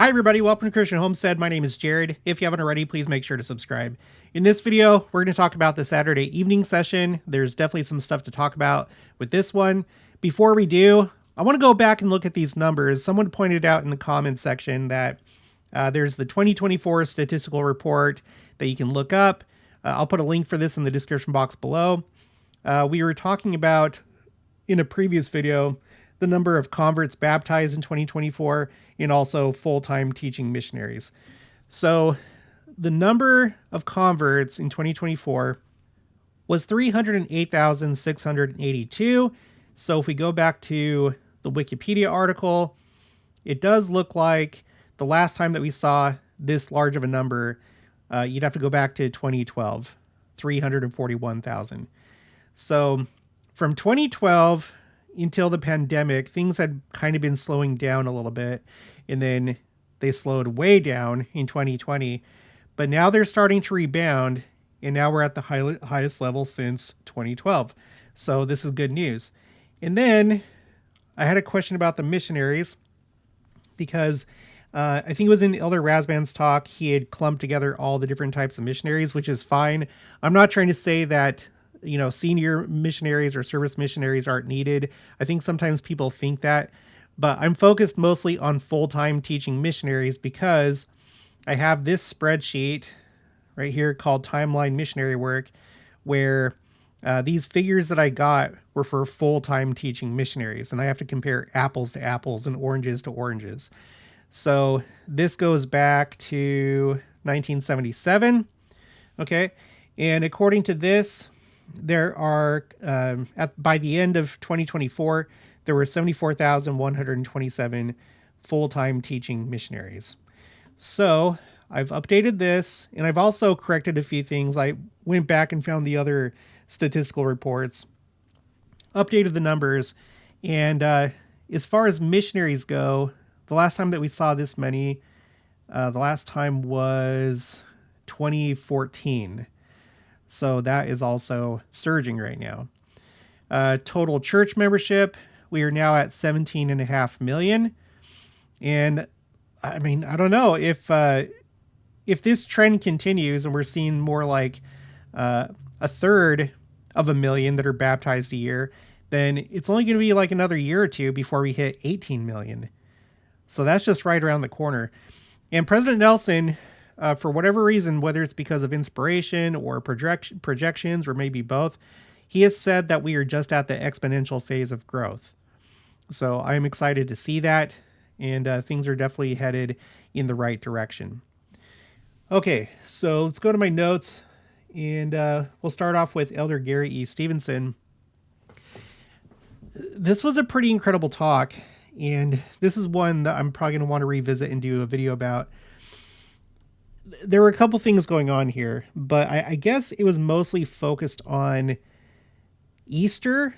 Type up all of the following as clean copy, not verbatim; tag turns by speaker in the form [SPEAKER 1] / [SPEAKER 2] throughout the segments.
[SPEAKER 1] Hi everybody, welcome to Christian Homestead. My name is Jared. If you haven't already, please make sure to subscribe. In this video, we're going to talk about the Saturday evening session. There's definitely some stuff to talk about with this one. Before we do, I want to go back and look at these numbers. Someone pointed out in the comments section that there's the 2024 statistical report that you can look up. I'll put a link for this in the description box below. We were talking about, in a previous video, the number of converts baptized in 2024 and also full-time teaching missionaries. So the number of converts in 2024 was 308,682. So if we go back to the Wikipedia article, it does look like the last time that we saw this large of a number, you'd have to go back to 2012, 341,000. So from 2012 until the pandemic, things had kind of been slowing down a little bit, and then they slowed way down in 2020. But now they're starting to rebound, and now we're at the highest level since 2012. So this is good news. And then I had a question about the missionaries, because I think it was in Elder Razban's talk, he had clumped together all the different types of missionaries, which is fine. I'm not trying to say that, you know, senior missionaries or service missionaries aren't needed. I think sometimes people think that, but I'm focused mostly on full-time teaching missionaries because I have this spreadsheet right here called Timeline Missionary Work, where these figures that I got were for full-time teaching missionaries, and I have to compare apples to apples and oranges to oranges. So this goes back to 1977. Okay. And according to this, there are, by the end of 2024, there were 74,127 full-time teaching missionaries. So I've updated this, and I've also corrected a few things. I went back and found the other statistical reports, updated the numbers, and as far as missionaries go, the last time that we saw this many, the last time was 2014. So that is also surging right now. Total church membership, we are now at 17.5 million. And I mean, I don't know if this trend continues and we're seeing more like a third of a million that are baptized a year, then it's only going to be like another year or two before we hit 18 million. So that's just right around the corner. And President Nelson, for whatever reason, whether it's because of inspiration or projections or maybe both, he has said that we are just at the exponential phase of growth. So I'm excited to see that, and things are definitely headed in the right direction. Okay, so let's go to my notes, and we'll start off with Elder Gary E. Stevenson. This was a pretty incredible talk, and this is one that I'm probably going to want to revisit and do a video about. There were a couple things going on here, but I guess it was mostly focused on Easter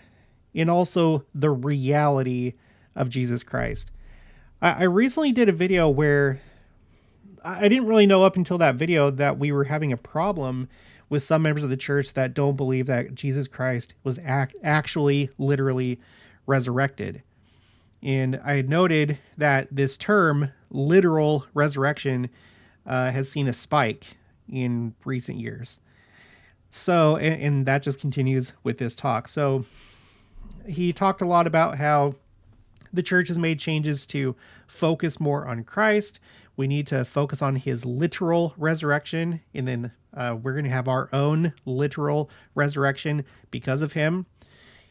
[SPEAKER 1] and also the reality of Jesus Christ. I recently did a video where I didn't really know up until that video that we were having a problem with some members of the church that don't believe that Jesus Christ was actually literally resurrected. And I had noted that this term, literal resurrection, has seen a spike in recent years. So, and that just continues with this talk. So he talked a lot about how the church has made changes to focus more on Christ. We need to focus on his literal resurrection, and then we're going to have our own literal resurrection because of him.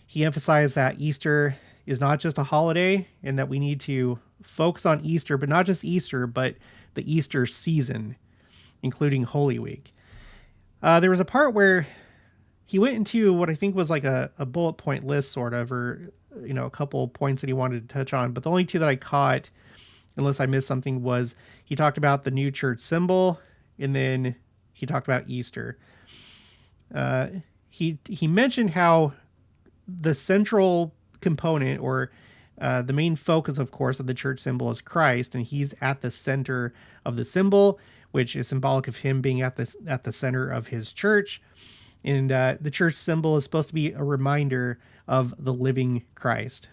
[SPEAKER 1] He emphasized that Easter is not just a holiday, and that we need to focus on Easter, but not just Easter, but the Easter season, including Holy Week. There was a part where he went into what I think was like a bullet point list, sort of, or, you know, a couple points that he wanted to touch on. But the only two that I caught, unless I missed something, was he talked about the new church symbol, and then he talked about Easter. He mentioned how the central component, or the main focus, of course, of the church symbol is Christ, and he's at the center of the symbol, which is symbolic of him being at the center of his church. And the church symbol is supposed to be a reminder of the living Christ.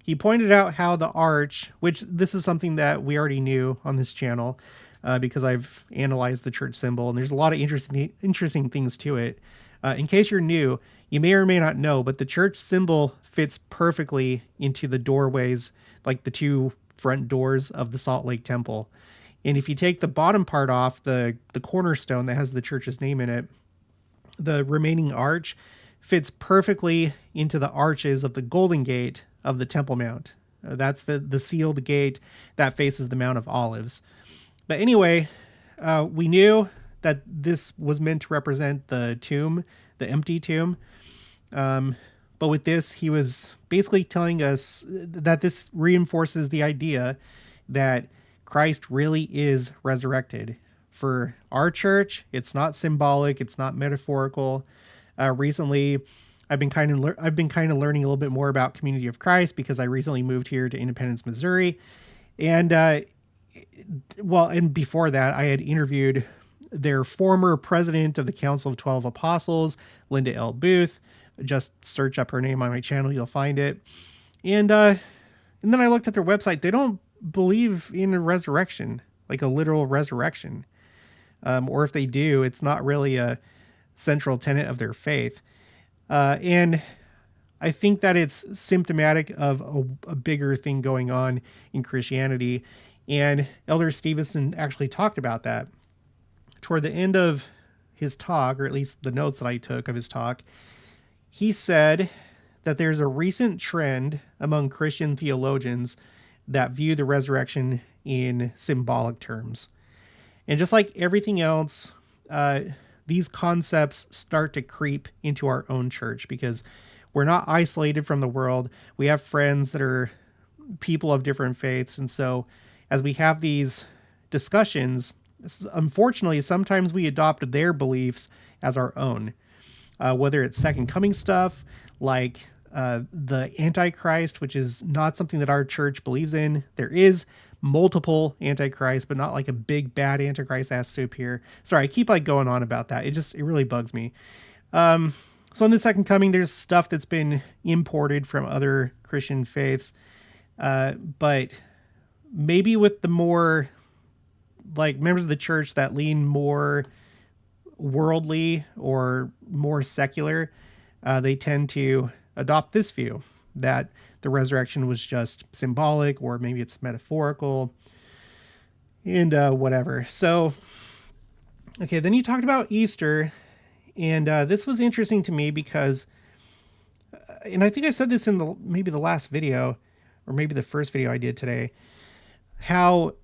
[SPEAKER 1] he pointed out how the arch, which this is something that we already knew on this channel, because I've analyzed the church symbol, and there's a lot of interesting things to it. In case you're new, you may or may not know, but the church symbol fits perfectly into the doorways, like the two front doors of the Salt Lake Temple. And if you take the bottom part off, the cornerstone that has the church's name in it, the remaining arch fits perfectly into the arches of the Golden Gate of the Temple Mount. That's the sealed gate that faces the Mount of Olives. But anyway, we knew that this was meant to represent the tomb, the empty tomb. But with this, he was basically telling us that this reinforces the idea that Christ really is resurrected. For our church, it's not symbolic, it's not metaphorical. Recently, I've been kind of learning a little bit more about Community of Christ because I recently moved here to Independence, Missouri, and and before that, I had interviewed their former president of the Council of 12 Apostles, Linda L. Booth. Just search up her name on my channel, you'll find it. And then I looked at their website. They don't believe in a resurrection, like a literal resurrection. Or if they do, it's not really a central tenet of their faith. And I think that it's symptomatic of a bigger thing going on in Christianity. And Elder Stevenson actually talked about that. Toward the end of his talk, or at least the notes that I took of his talk, he said that there's a recent trend among Christian theologians that view the resurrection in symbolic terms. And just like everything else, these concepts start to creep into our own church because we're not isolated from the world. We have friends that are people of different faiths. And so as we have these discussions, unfortunately, sometimes we adopt their beliefs as our own, whether it's second coming stuff like the Antichrist, which is not something that our church believes in. There is multiple Antichrist, but not like a big bad Antichrist has to appear. Sorry, I keep like going on about that. It really bugs me. So in the second coming, there's stuff that's been imported from other Christian faiths, but maybe with the more like members of the church that lean more worldly or more secular, they tend to adopt this view that the resurrection was just symbolic, or maybe it's metaphorical, and whatever. So, okay, then you talked about Easter, and this was interesting to me because, and I think I said this in maybe the last video, or maybe the first video I did today, how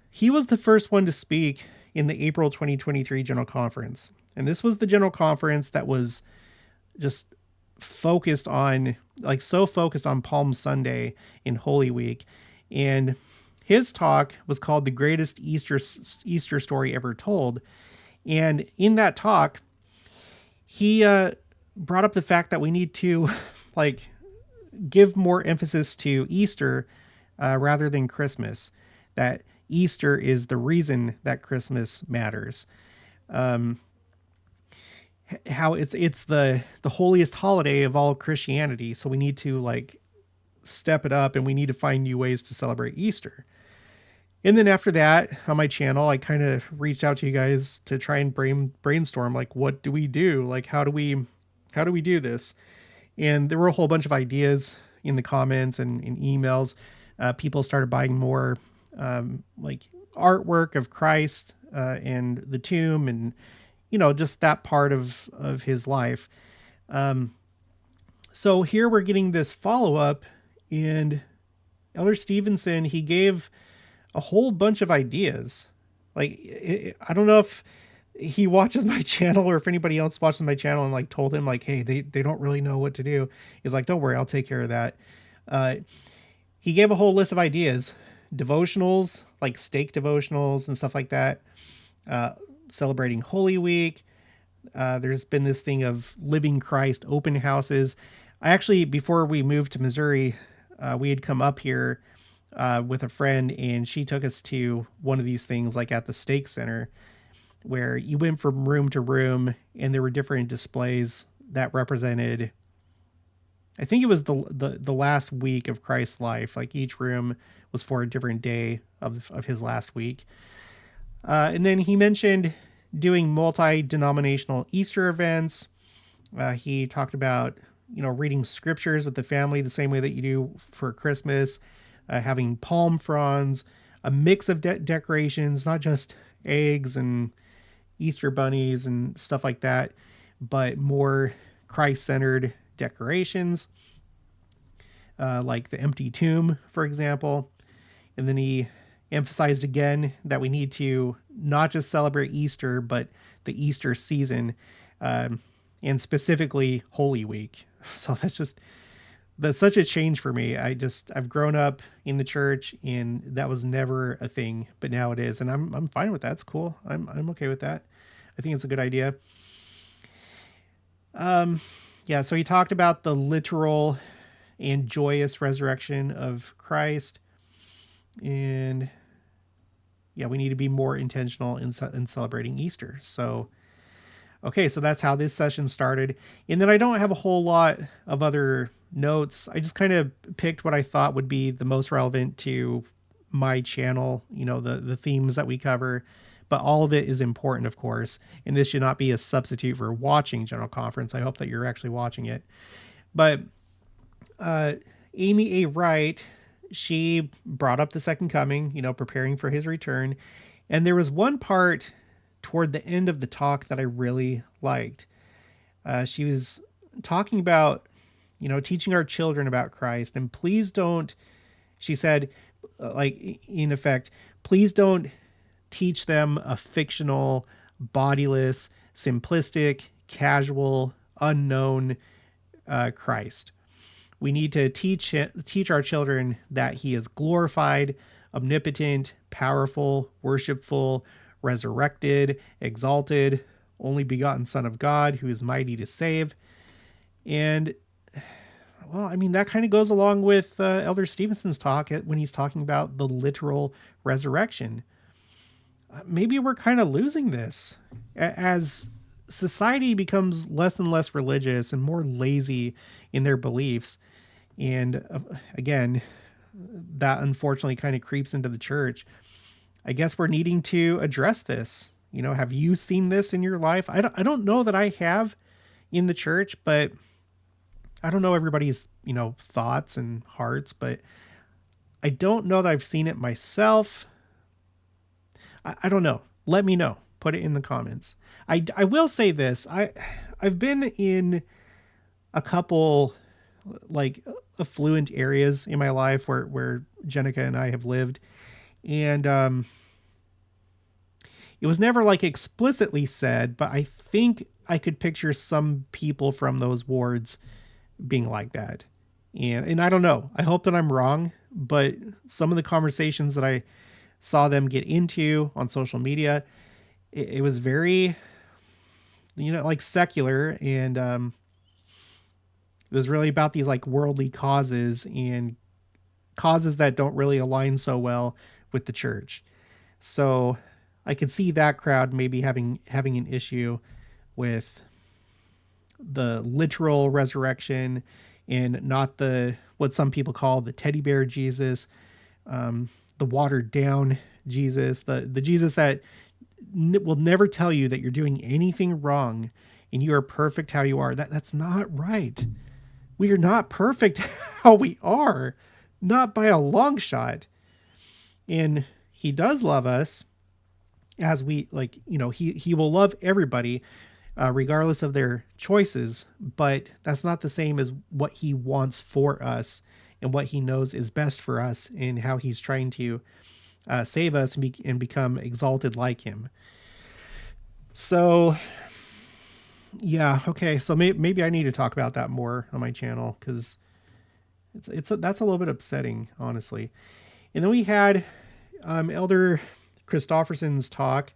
[SPEAKER 1] he was the first one to speak in the April 2023 General Conference. And this was the General Conference that was just focused on, like so focused on Palm Sunday in Holy Week. And his talk was called The Greatest Easter Story Ever Told. And in that talk, he brought up the fact that we need to like give more emphasis to Easter rather than Christmas, that Easter is the reason that Christmas matters. How it's the holiest holiday of all Christianity. So we need to like step it up, and we need to find new ways to celebrate Easter. And then after that, on my channel, I kind of reached out to you guys to try and brainstorm, like, what do we do? Like, how do we do this? And there were a whole bunch of ideas in the comments and in emails. People started buying more like artwork of Christ and the tomb, and just that part of his life. So here we're getting this follow-up, and Elder Stevenson, he gave a whole bunch of ideas. Like, I don't know if he watches my channel or if anybody else watches my channel and like told him like, hey, they don't really know what to do. He's like, don't worry, I'll take care of that. He gave a whole list of ideas, devotionals, like stake devotionals and stuff like that. Celebrating Holy Week. There's been this thing of Living Christ open houses. I actually, before we moved to Missouri, we had come up here with a friend, and she took us to one of these things like at the Stake Center, where you went from room to room and there were different displays that represented I think it was the last week of Christ's life. Like each room was for a different day of his last week. And then he mentioned doing multi-denominational Easter events. He talked about, reading scriptures with the family the same way that you do for Christmas, having palm fronds, a mix of decorations, not just eggs and Easter bunnies and stuff like that, but more Christ-centered decorations, like the empty tomb, for example. And then he emphasized again that we need to not just celebrate Easter, but the Easter season, and specifically Holy Week. So that's such a change for me. I've grown up in the church, and that was never a thing, but now it is, and I'm fine with that. It's cool. I'm okay with that. I think it's a good idea. Yeah. So he talked about the literal and joyous resurrection of Christ, and yeah, we need to be more intentional in celebrating Easter. So, okay, so that's how this session started. And then I don't have a whole lot of other notes. I just kind of picked what I thought would be the most relevant to my channel, the themes that we cover. But all of it is important, of course. And this should not be a substitute for watching General Conference. I hope that you're actually watching it. But Amy A. Wright, she brought up the second coming, preparing for his return. And there was one part toward the end of the talk that I really liked. She was talking about, teaching our children about Christ. And please don't, she said, in effect, please don't teach them a fictional, bodiless, simplistic, casual, unknown Christ. We need to teach our children that he is glorified, omnipotent, powerful, worshipful, resurrected, exalted, only begotten Son of God, who is mighty to save. And, well, I mean, that kind of goes along with Elder Stevenson's talk when he's talking about the literal resurrection. Maybe we're kind of losing this as society becomes less and less religious and more lazy in their beliefs. And again, that unfortunately kind of creeps into the church. I guess we're needing to address this. Have you seen this in your life? I don't know that I have in the church, but I don't know everybody's, thoughts and hearts, but I don't know that I've seen it myself. I don't know. Let me know. Put it in the comments. I will say this. I've been in a couple affluent areas in my life where Jenica and I have lived. And it was never explicitly said, but I think I could picture some people from those wards being like that. And I don't know. I hope that I'm wrong, but some of the conversations that I saw them get into on social media, it was very, secular, and it was really about these worldly causes and causes that don't really align so well with the church. So I could see that crowd maybe having an issue with the literal resurrection and not what some people call the teddy bear Jesus, the watered down Jesus, the Jesus that will never tell you that you're doing anything wrong and you are perfect how you are. That's not right. We are not perfect how we are, not by a long shot. And he does love us as we he will love everybody, regardless of their choices, but that's not the same as what he wants for us and what he knows is best for us and how he's trying to save us and become exalted like him. So yeah. Okay. So maybe I need to talk about that more on my channel, because that's a little bit upsetting, honestly. And then we had Elder Christofferson's talk.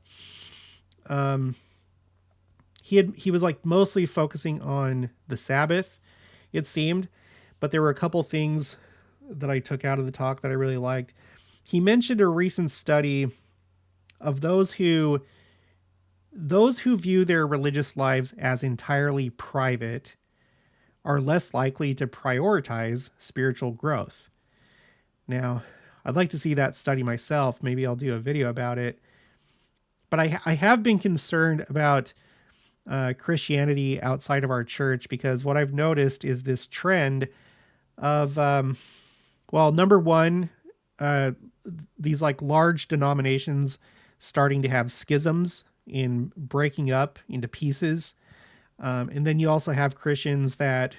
[SPEAKER 1] He was mostly focusing on the Sabbath, it seemed, but there were a couple things that I took out of the talk that I really liked. He mentioned a recent study of those who view their religious lives as entirely private are less likely to prioritize spiritual growth. Now, I'd like to see that study myself. Maybe I'll do a video about it. But I have been concerned about Christianity outside of our church, because what I've noticed is this trend of, well, number one, these like large denominations starting to have schisms in breaking up into pieces. And then you also have Christians that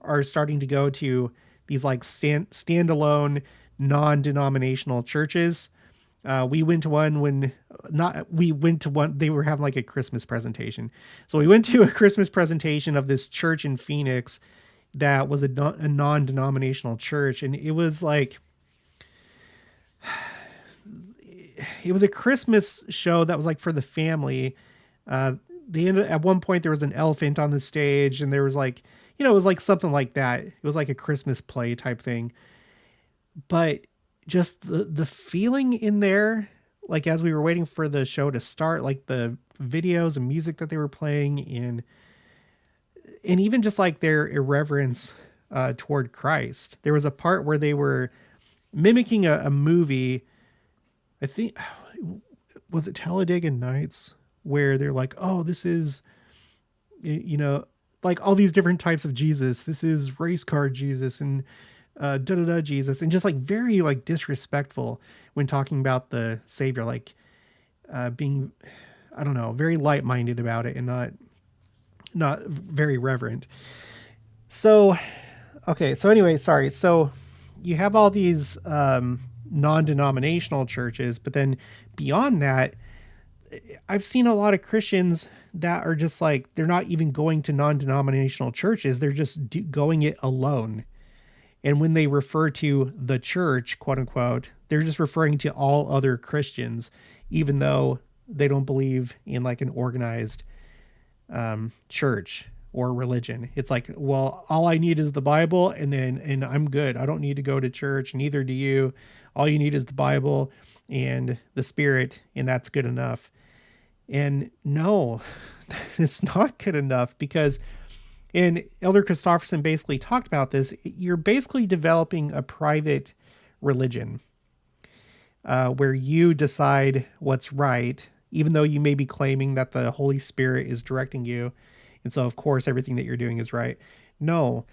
[SPEAKER 1] are starting to go to these like standalone non-denominational churches. We went to one they were having like a Christmas presentation. So we went to a Christmas presentation of this church in Phoenix that was a non-denominational church. And it was like, it was a Christmas show that was like for the family. At one point there was an elephant on the stage, and there was like, it was like something like that. It was like a Christmas play type thing. But just the feeling in there, like as we were waiting for the show to start, like the videos and music that they were playing and even just like their irreverence toward Christ. There was a part where they were mimicking a movie. I think, was it Talladega Nights, where they're like, oh, this is, like all these different types of Jesus. This is race car Jesus and Jesus, and just like very like disrespectful when talking about the Savior, like being, I don't know, very light-minded about it and not very reverent. So, okay. So anyway, sorry. So you have all these non-denominational churches, but then beyond that, I've seen a lot of Christians that are just like, they're not even going to non-denominational churches. They're just going it alone. And when they refer to the church, quote unquote, they're just referring to all other Christians, even though they don't believe in like an organized church or religion. It's like, well, all I need is the Bible, and I'm good. I don't need to go to church, neither do you. All you need is the Bible and the Spirit, and that's good enough. And no, it's not good enough, because, and Elder Christofferson basically talked about this, you're basically developing a private religion where you decide what's right, even though you may be claiming that the Holy Spirit is directing you. And so, of course, everything that you're doing is right. No.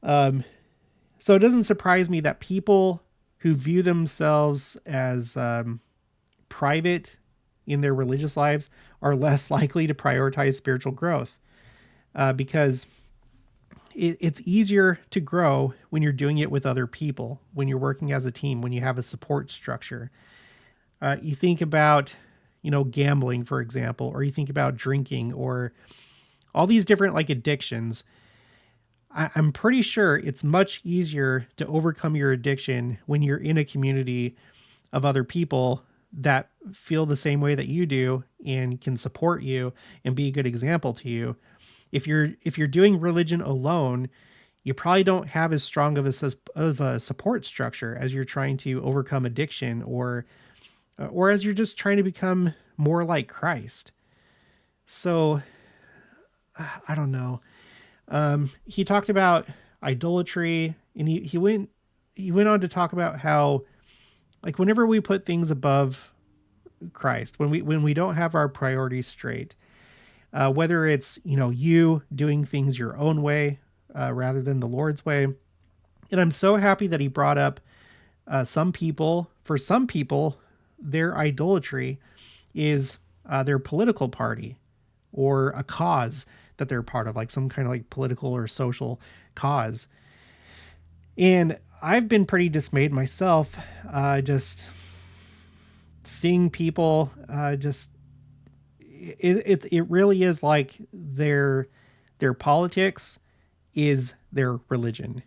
[SPEAKER 1] So it doesn't surprise me that people who view themselves as private in their religious lives are less likely to prioritize spiritual growth, because it's easier to grow when you're doing it with other people, when you're working as a team, when you have a support structure. You think about, gambling, for example, or you think about drinking, or all these different like addictions. I'm pretty sure it's much easier to overcome your addiction when you're in a community of other people that feel the same way that you do and can support you and be a good example to you. If you're doing religion alone, you probably don't have as strong of a support structure as you're trying to overcome addiction, or as you're just trying to become more like Christ. So I don't know. He talked about idolatry, and he went on to talk about how, like, whenever we put things above Christ, when we don't have our priorities straight, whether it's, you doing things your own way rather than the Lord's way. And I'm so happy that he brought up for some people, their idolatry is their political party or a cause that they're part of, like some kind of like political or social cause. And I've been pretty dismayed myself, just seeing people, it really is like their politics is their religion.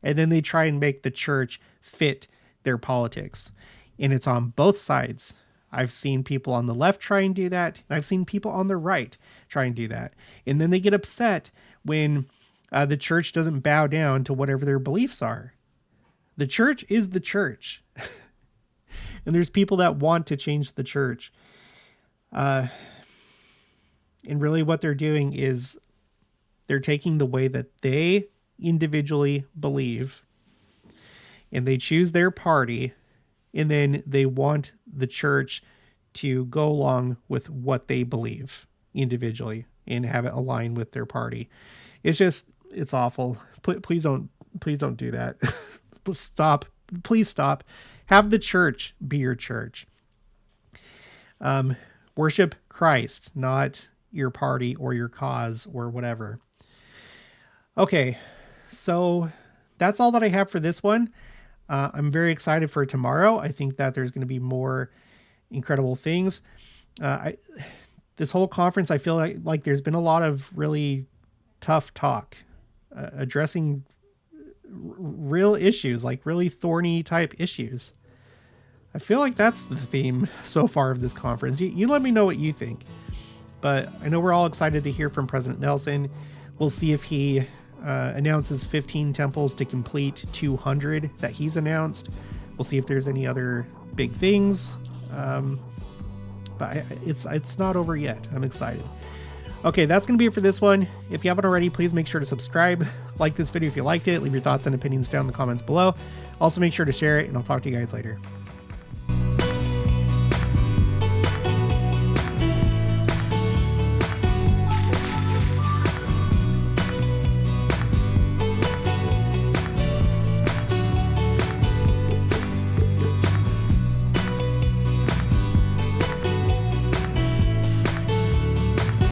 [SPEAKER 1] And then they try and make the church fit their politics. And it's on both sides. I've seen people on the left try and do that, and I've seen people on the right try and do that. And then they get upset when the church doesn't bow down to whatever their beliefs are. The church is the church. And there's people that want to change the church. And really what they're doing is they're taking the way that they individually believe, and they choose their party, and then they want the church to go along with what they believe individually and have it align with their party. It's awful. Please don't do that. Stop. Please stop. Have the church be your church. Worship Christ, not your party or your cause or whatever. Okay, so that's all that I have for this one. I'm very excited for tomorrow. I think that there's going to be more incredible things. This whole conference, I feel like there's been a lot of really tough talk, addressing real issues, like really thorny type issues. I feel like that's the theme so far of this conference. You let me know what you think. But I know we're all excited to hear from President Nelson. We'll see if he announces 15 temples to complete 200 that he's announced. We'll see if there's any other big things. But it's not over yet. I'm excited. Okay, that's going to be it for this one. If you haven't already, please make sure to subscribe. Like this video if you liked it. Leave your thoughts and opinions down in the comments below. Also, make sure to share it, and I'll talk to you guys later.